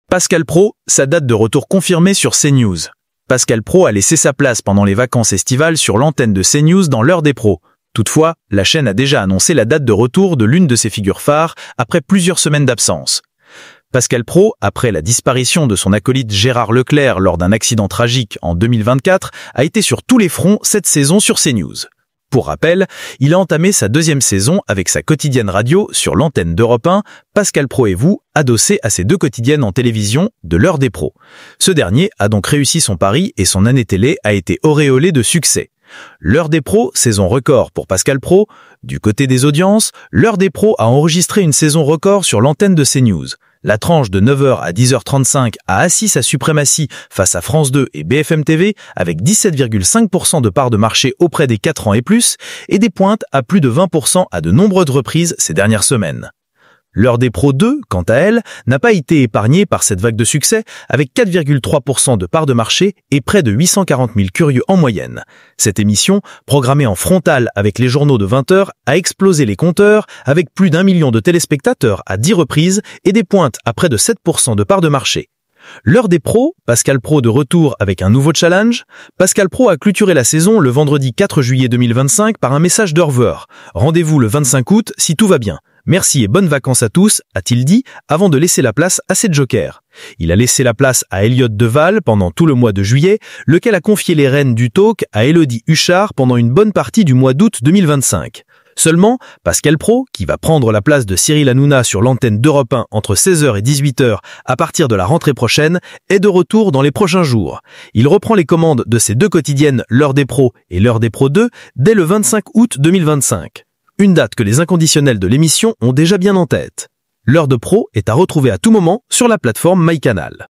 Pascal Praud, sa date de retour confirmée sur CNews. Pascal Praud a laissé sa place pendant les vacances estivales sur l'antenne de CNews dans l'heure des pros. Toutefois, la chaîne a déjà annoncé la date de retour de l'une de ses figures phares après plusieurs semaines d'absence. Pascal Praud, après la disparition de son acolyte Gérard Leclerc lors d'un accident tragique en 2024, a été sur tous les fronts cette saison sur CNews. Pour rappel, il a entamé sa deuxième saison avec sa quotidienne radio sur l'antenne d'Europe 1, Pascal Praud et vous, adossé à ses deux quotidiennes en télévision de l'heure des pros. Ce dernier a donc réussi son pari et son année télé a été auréolée de succès. L'heure des pros, saison record pour Pascal Praud. Du côté des audiences, l'heure des pros a enregistré une saison record sur l'antenne de CNews. La tranche de 9h à 10h35 a assis sa suprématie face à France 2 et BFM TV avec 17,5% de part de marché auprès des 4 ans et plus et des pointes à plus de 20% à de nombreuses reprises ces dernières semaines. L'heure des pros 2, quant à elle, n'a pas été épargnée par cette vague de succès avec 4,3% de part de marché et près de 840 000 curieux en moyenne. Cette émission, programmée en frontal avec les journaux de 20h, a explosé les compteurs avec plus d'1 million de téléspectateurs à 10 reprises et des pointes à près de 7% de part de marché. L'heure des pros, Pascal Praud de retour avec un nouveau challenge. Pascal Praud a clôturé la saison le vendredi 4 juillet 2025 par un message de revoir. Rendez-vous le 25 août si tout va bien. Merci et bonnes vacances à tous, a-t-il dit, avant de laisser la place à ses jokers. Il a laissé la place à Elliot Deval pendant tout le mois de juillet, lequel a confié les rênes du talk à Élodie Huchard pendant une bonne partie du mois d'août 2025. Seulement, Pascal Praud, qui va prendre la place de Cyril Hanouna sur l'antenne d'Europe 1 entre 16h et 18h à partir de la rentrée prochaine, est de retour dans les prochains jours. Il reprend les commandes de ses deux quotidiennes L'heure des pros et L'heure des pros 2 dès le 25 août 2025. Une date que les inconditionnels de l'émission ont déjà bien en tête. L'heure de pro est à retrouver à tout moment sur la plateforme MyCanal.